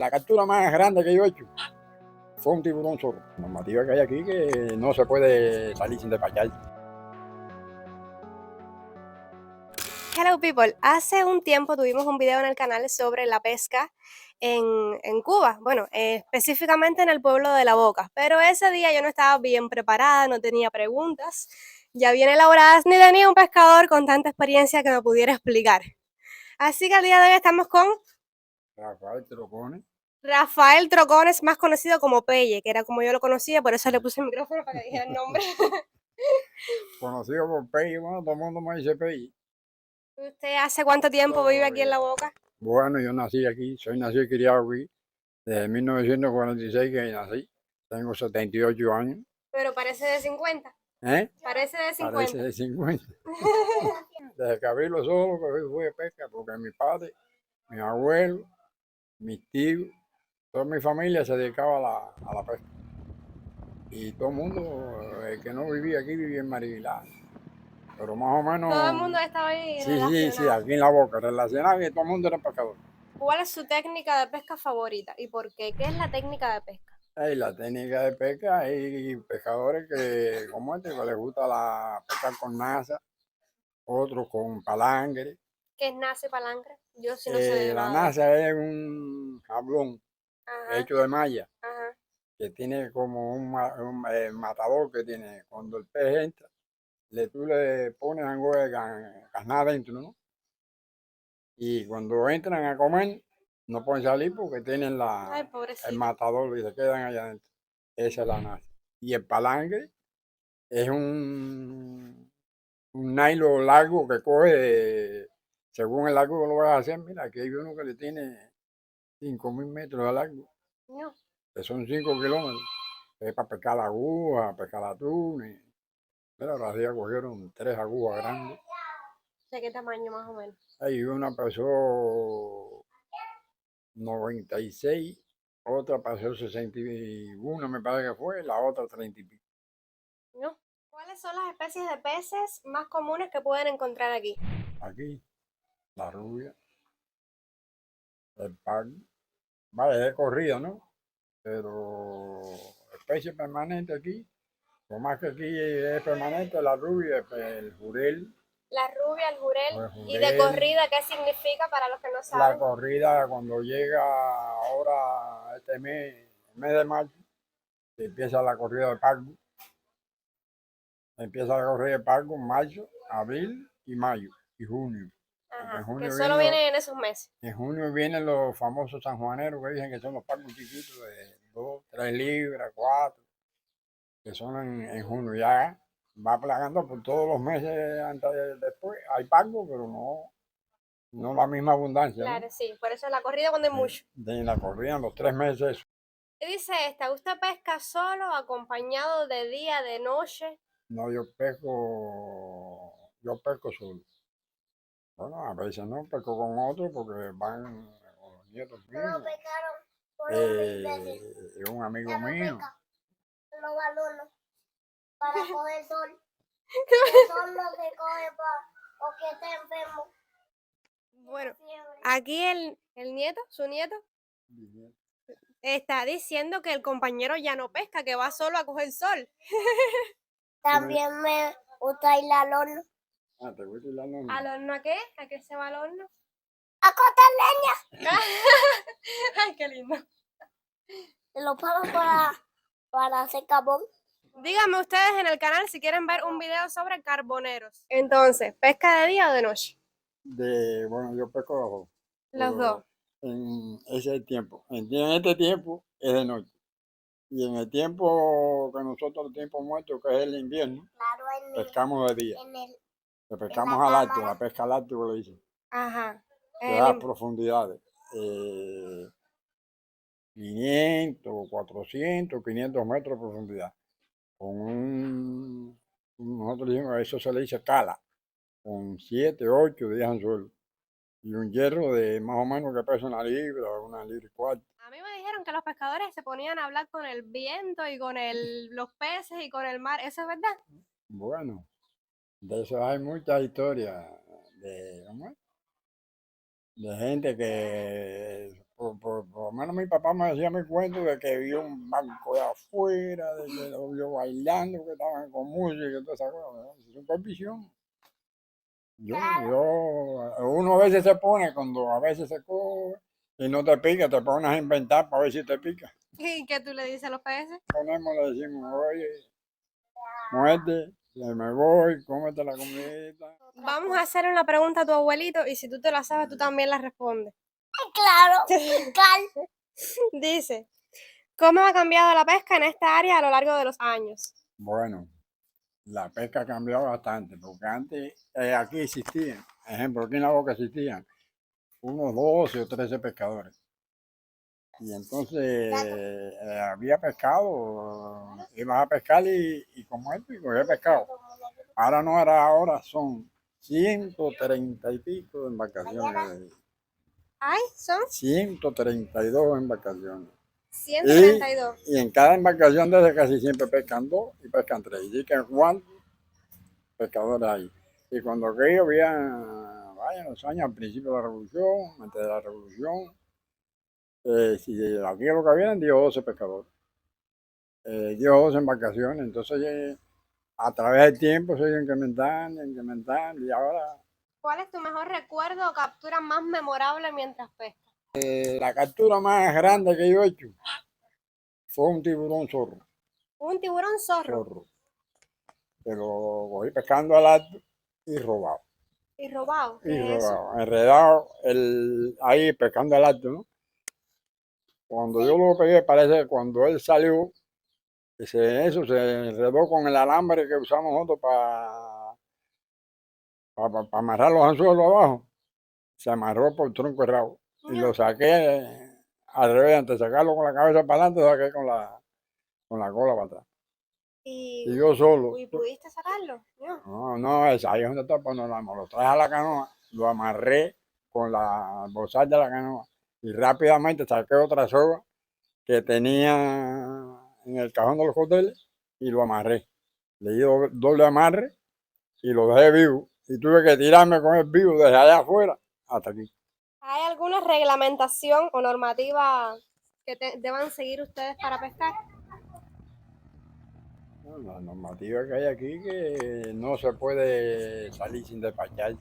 La captura más grande que yo he hecho fue un tiburón zorro. La normativa que hay aquí que no se puede salir sin despacharse. Hello people, hace un tiempo tuvimos un video en el canal sobre la pesca en Cuba, bueno, específicamente en el pueblo de La Boca, pero ese día yo no estaba bien preparada, no tenía preguntas, ya bien elaboradas, ni tenía un pescador con tanta experiencia que me pudiera explicar. Así que el día de hoy estamos con Rafael Trocones, Rafael Trocones, más conocido como Pelle, que era como yo lo conocía, por eso le puse el micrófono para que dijera el nombre. conocido por Pei, bueno, todo el mundo me dice Pei. ¿Usted hace cuánto tiempo vive aquí en La Boca? Bueno, yo nací aquí, soy nacido y criado aquí, desde 1946 que nací, tengo 78 años. Pero parece de 50. ¿Eh? Parece de 50. Parece de 50. Desde que abrí los ojos que fui de pesca, porque mi padre, mi abuelo, mis tíos, toda mi familia se dedicaba a la pesca. Y todo el mundo, el que no vivía aquí, vivía en Marivilá. Pero más o menos. Todo el mundo estaba ahí Sí, relacionado. aquí en La Boca, relacionado, y todo el mundo era pescador. ¿Cuál es su técnica de pesca favorita y por qué? ¿Qué es la técnica de pesca? Y la técnica de pesca, hay pescadores que, como este, que les gusta pescar con nasa, otros con palangre. ¿Qué es nace palangre? Yo sí no sé La nada de eso. nasa es un jablón Ajá, hecho de malla, ajá. que tiene como un matador que tiene. Cuando el pez entra, tú le pones algo de carnada dentro, ¿no? Y cuando entran a comer, no pueden salir porque tienen Ay, el pobrecito. matador y se quedan allá adentro. Esa es la nasa. Y el palangre es un nylon largo que coge, según el largo que lo vas a hacer, mira, aquí hay uno que le tiene 5.000 metros de largo, No. que son 5 kilómetros. Es para pescar la aguja, pescar atún. Mira, ahora sí cogieron 3 agujas grandes. ¿De qué tamaño más o menos? Hay una pesó 96, otra pasó 61, me parece que fue, la otra 30 y pico. No. ¿Cuáles son las especies de peces más comunes que pueden encontrar aquí? Aquí, la rubia, el pan, vale, es corrido, ¿no? Pero especie permanente aquí, lo más que aquí es permanente, la rubia, el jurel, La rubia, el jurel. o el ¿Y de jurel, corrida qué significa para los que no la saben? corrida cuando llega ahora este mes, el mes de marzo, empieza la corrida de Paco. Empieza la corrida de Paco en marzo, abril y mayo y junio. Porque Ajá, que solo vienen en esos meses. en junio vienen los famosos sanjuaneros que dicen que son los pacos chiquitos de 2, 3 libras, 4, que son en junio. Ya va plagando por todos los meses antes después. Hay pacos, pero no la misma abundancia, ¿no? Claro, sí, por eso es la corrida cuando hay mucho. De la corrida en los 3 meses. Y dice esta, ¿usted pesca solo, acompañado de día, de noche? No, yo pesco solo. Bueno, a veces no pesco con otros porque van con los nietos míos. Un amigo mío. Los balones para coger sol. El sol lo que coge o que está enfermo. Bueno, aquí el nieto, su nieto, está diciendo que el compañero ya no pesca, que va solo a coger sol. También me gusta ir al horno. Ah, ¿te gusta ir al horno? ¿Al horno a qué? ¿A qué se va al horno? A cortar leña. Ay, qué lindo. Te lo pago para hacer carbón. Díganme ustedes en el canal si quieren ver un video sobre carboneros. Entonces, ¿pesca de día o de noche? Bueno, yo pesco Los dos. en ese tiempo. En este tiempo es de noche. Y en el tiempo que nosotros, el tiempo muerto, que es el invierno, Claro, pescamos de día. Que pescamos la al lácteo, cámara. la pesca al lácteo que le dicen. Ajá. Que da profundidades. 500, 400, 500 metros de profundidad. Nosotros decimos, a eso se le dice cala, con 7, 8 10 anzuelos. Y un hierro de más o menos que pesa una libra y cuarto. A mí me dijeron que los pescadores se ponían a hablar con el viento y con los peces y con el mar. ¿Eso es verdad? Bueno, de eso hay muchas historias ¿cómo es? De gente que por lo menos mi papá me decía mi cuento de que vio un banco de afuera, de que lo vio bailando, que estaban con música y toda esa cosa, ¿no? Es supervisión. Uno a veces se pone, cuando a veces se coge y no te pica, te pones a inventar para ver si te pica. ¿Y qué tú le dices a los peces? Ponemos, le decimos, oye, muerte, me voy, cómete la comida. Vamos a hacer una pregunta a tu abuelito y si tú te la sabes, tú también la respondes. Claro, Cal. Dice, ¿cómo ha cambiado la pesca en esta área a lo largo de los años? Bueno, la pesca ha cambiado bastante, porque antes aquí existían, ejemplo, aquí en la Boca existían unos 12 o 13 pescadores. Y entonces había pescado, ibas a pescar y como esto, y cogía pescado. Ahora no era ahora, son 130 y pico de embarcaciones, Ay, son 132 embarcaciones. 132. Y en cada embarcación desde casi siempre pescan 2 y pescan 3. Y que cuántos pescadores hay. Y cuando aquello había, vaya, los años al principio de la revolución, antes de la revolución, si aquí lo que habían 10 o 12 pescadores, 10 o 12 embarcaciones. Entonces a través del tiempo se iban incrementando y ahora ¿Cuál es tu mejor recuerdo o captura más memorable mientras pescas? la captura más grande que yo he hecho fue un tiburón zorro, Un tiburón zorro zorro, que lo cogí pescando al alto y robado. y robado. Y ¿Qué es eso? robado, enredado ahí pescando al alto, ¿no? Cuando yo lo pegué, parece que cuando él salió, eso se enredó con el alambre que usamos nosotros para amarrar los anzuelos abajo. Se amarró por el tronco de rabo. Y lo saqué al revés, antes de sacarlo con la cabeza para adelante, lo saqué con la cola para atrás. Y yo solo. ¿Y pudiste sacarlo? No. No, ahí es donde está panorama. Lo traje a la canoa, lo amarré con la bozal de la canoa y rápidamente saqué otra soga que tenía en el cajón de los hoteles y lo amarré. Le di doble amarre y lo dejé vivo. Y tuve que tirarme con el vivo desde allá afuera hasta aquí. ¿Hay alguna reglamentación o normativa que deban seguir ustedes para pescar? Bueno, la normativa que hay aquí que no se puede salir sin despachar.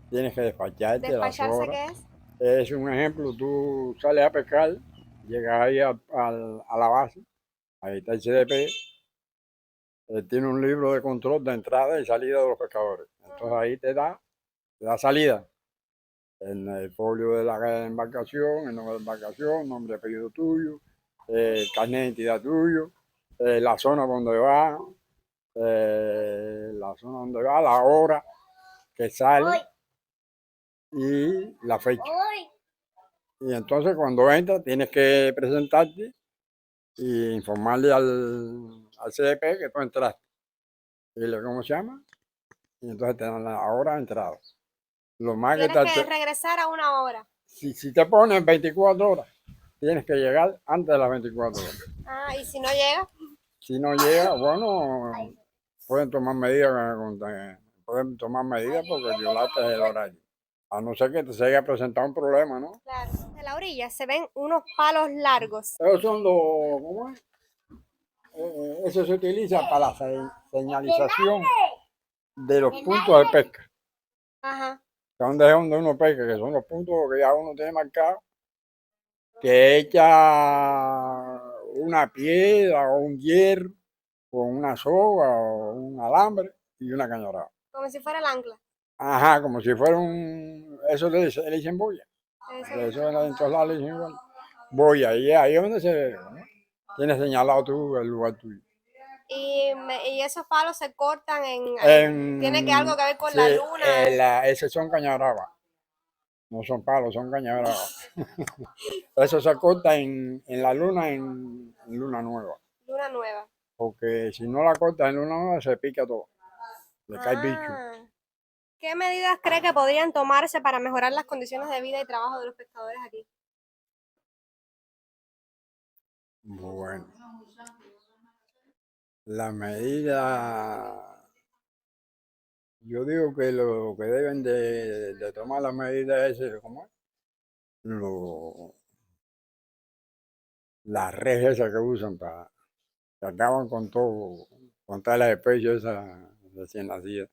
Tienes que despacharte a las ¿Despacharse horas. qué es? Es un ejemplo, tú sales a pescar, llegas ahí a la base, ahí está el CDP, tiene un libro de control de entrada y salida de los pescadores. Entonces ahí te da salida. En el folio de la embarcación, el nombre de la embarcación, nombre y apellido tuyo, el carnet de identidad tuyo, la zona donde va, la hora que sale y la fecha. Y entonces cuando entras tienes que presentarte e informarle al CDP que tú entraste. Dile cómo se llama y entonces te dan la hora de entrada. Lo más que Tienes que regresar a una hora. si te ponen 24 horas, tienes que llegar antes de las 24 horas. Ah, y si no llega, Si no llega, bueno, pueden tomar medidas, porque violaste el horario. A no ser que te se haya presentado un problema, ¿no? claro. De la orilla se ven unos palos largos. Esos son los, ¿cómo es? Eso se utiliza para la señalización de los puntos de pesca. Ajá. Donde uno pesca, que son los puntos que ya uno tiene marcado, que echa una piedra o un hierro con una soga o un alambre y una cañarada. Como si fuera el ancla. Ajá, como si fuera un... Eso le dicen boya. Eso en todos lados le dicen igual. Boya, y ahí es donde se ve, ¿no? Tienes señalado tú el lugar tuyo. Y esos palos se cortan tiene que algo que ver con sí, la luna. esos son cañabravas. No son palos, son cañabravas. Eso se corta en la luna, en luna nueva. Luna nueva. Porque si no la cortas en luna nueva, se pica todo. Le cae bicho. Ah. ¿Qué medidas cree que podrían tomarse para mejorar las condiciones de vida y trabajo de los pescadores aquí? Bueno, la medida, yo digo que lo que deben de tomar las medidas es, ¿cómo es? lo- las redes esas que usan para que acaban con todo, con todas las especies esas recién nacidas.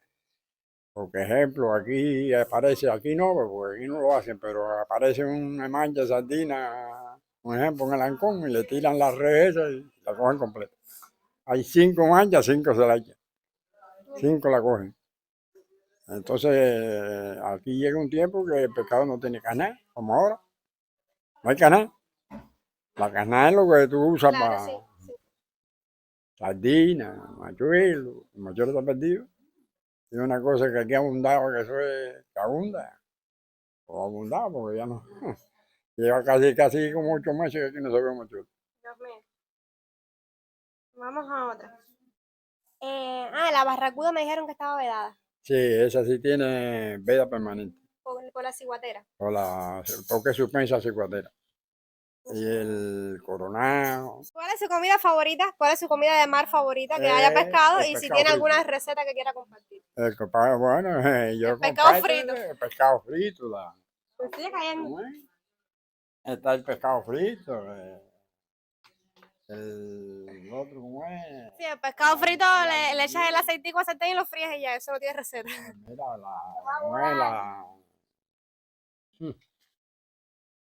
Por ejemplo, aquí aparece, aquí no, porque aquí no lo hacen, pero aparece una mancha de sardina, por ejemplo, en el ancón y le tiran las redes esas y la cogen completa. Hay 5 manchas, 5 se la echan, 5 la cogen. Entonces, aquí llega un tiempo que el pescado no tiene canal, como ahora. No hay canal. La canal es lo que tú usas Claro, para sí, sí. sardinas, machuelo. El machuelo está perdido. Y una cosa que aquí abundaba, que eso es que abunda. O abundaba, porque ya no. Lleva casi como 8 meses que aquí no se ve machuelo. Dios mío. Vamos a otra. La barracuda me dijeron que estaba vedada Sí, esa sí tiene veda permanente. por la ciguatera. Porque es suspensa cicuatera. Y el coronado. ¿Cuál es su comida favorita? ¿Cuál es su comida de mar favorita que haya pescado? El Y si pescado tiene frito. alguna receta que quiera compartir. Bueno, yo El pescado comparto frito. el pescado frito. Me estoy cayendo. ¿Cómo es? Está el pescado frito. El otro, ¿cómo es? Sí, el pescado frito le echas el aceitico a sartén y lo fríes y ya, eso no tiene receta. Mira, ¿cómo es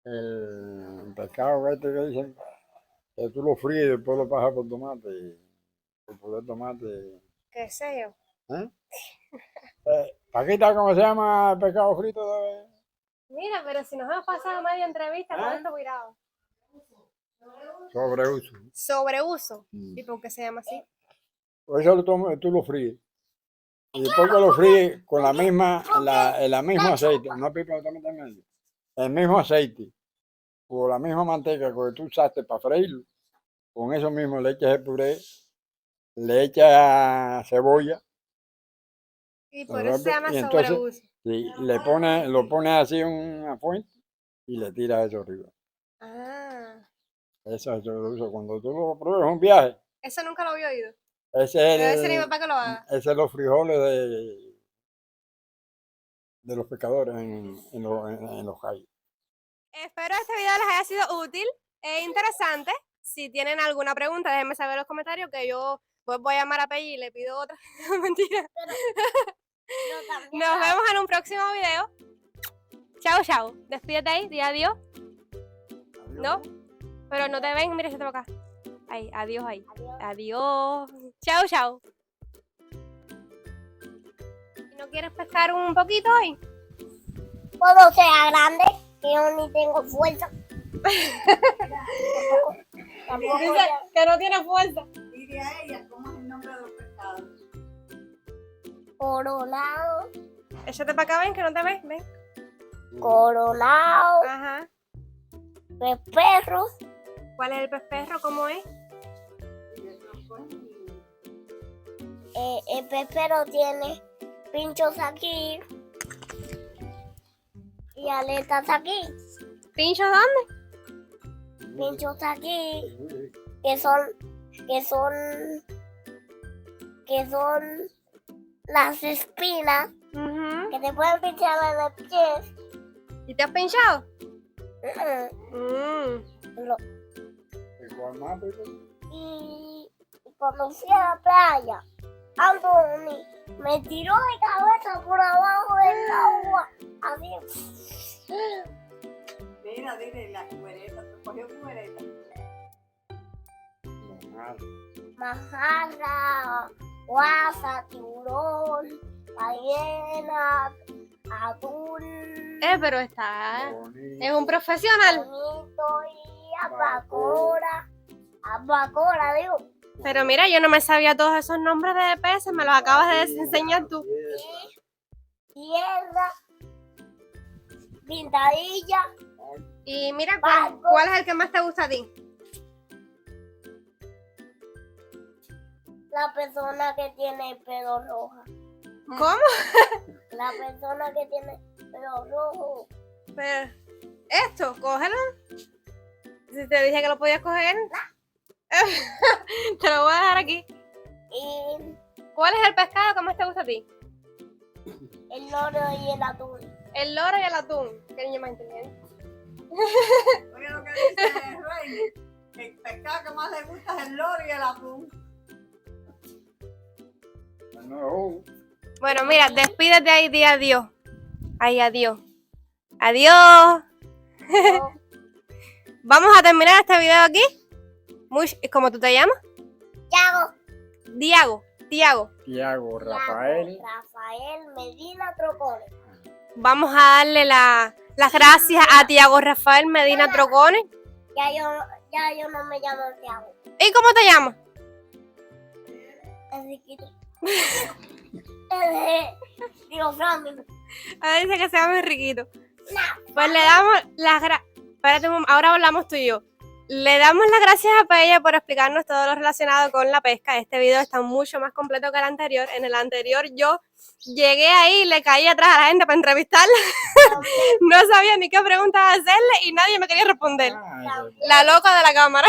el pescado este que dicen que tú lo fríes y después lo pasas por tomate y por el tomate. ¿Qué sé yo? ¿Eh? Paquita, ¿cómo se llama el pescado frito? Mira, pero si nos hemos pasado media entrevista con ¿Ah? esto cuidado. Sobreuso. Sobreuso. ¿Y por qué se llama así? Por eso tú lo fríes. Y después que lo fríes con la misma aceite, no pipa totalmente en medio, el mismo aceite o la misma manteca que tú usaste para freírlo, con eso mismo le echas el puré, le echas cebolla, Y lo por eso se revuelves, llama y entonces sobreuso. sí, lo pones así en una fuente y le tiras eso arriba. Ah, Eso es lo uso. Cuando tú lo pruebes en un viaje, eso nunca lo había oído. ese Debe es, ser mi papá que lo haga. ese es los frijoles de los pescadores en los calles. Espero este video les haya sido útil e interesante. Si tienen alguna pregunta, déjenme saber en los comentarios que yo pues voy a llamar a Peggy y le pido otra. Mentira. Nos vemos en un próximo video. Chao, chao. Despídete ahí, di adiós. ¿No? Pero no te ven, mira, yo te acá. Ahí, adiós ahí. Adiós. Chao, chao. ¿No quieres pescar un poquito hoy? Cuando sea grande, que yo ni tengo fuerza. Tampoco Dice ya- que no tiene fuerza. Dile a ella cómo es el nombre de los pescados. Coronado, Échate para acá, ven, que no te ves, ven. coronado, Ajá. de perros, ¿Cuál es el pez perro? ¿Cómo es? el pez perro tiene pinchos aquí y aletas aquí, ¿Pincho dónde? pinchos aquí, que son, que son, que son las espinas Ujú. que te pueden pinchar en los pies. ¿Y te has pinchado? Lo- ¿Cuál más, Pipo? y cuando fui a la playa, Anthony me tiró de cabeza por abajo del agua, así. Mira, dile la cuereta, te cogió cuereta. Majarra, guasa, tiburón, ballena, atún, Pero está. Es un profesional. bonito y abacora, digo. Pero mira, yo no me sabía todos esos nombres de peces, me los acabas de enseñar tú. Tierra, pintadilla, Y mira, Barco. ¿cuál es el que más te gusta a ti? la persona que tiene el pelo roja. ¿Cómo? La persona que tiene pelo rojo. Pero, esto, cógelo. Si te dije que lo podías coger, te lo voy a dejar aquí. Y ¿Cuál es el pescado que más te gusta a ti? el loro y el atún. El loro y el atún. Qué niño más inteligente. Oye lo que dice Rey, que el pescado que más le gusta es el loro y el atún. No, Bueno, mira, despídete ahí, di adiós. Ay, adiós. Adiós. Vamos a terminar este video aquí. ¿Cómo tú te llamas? Tiago. Tiago. Tiago, Rafael. Rafael Medina Trocones. Vamos a darle las gracias a Tiago Rafael Medina Trocones. Ya yo no me llamo Tiago. ¿Y cómo te llamas? Enriquito. Digo, Framing. Dice que se llama Enriquito. No. Pues le damos las gracias. Espérate un momento, ahora hablamos tú y yo. Le damos las gracias a Pella por explicarnos todo lo relacionado con la pesca. Este video está mucho más completo que el anterior. En el anterior yo llegué ahí y le caí atrás a la gente para entrevistarla. No sabía ni qué preguntas hacerle y nadie me quería responder. Ah, La loca de la cámara.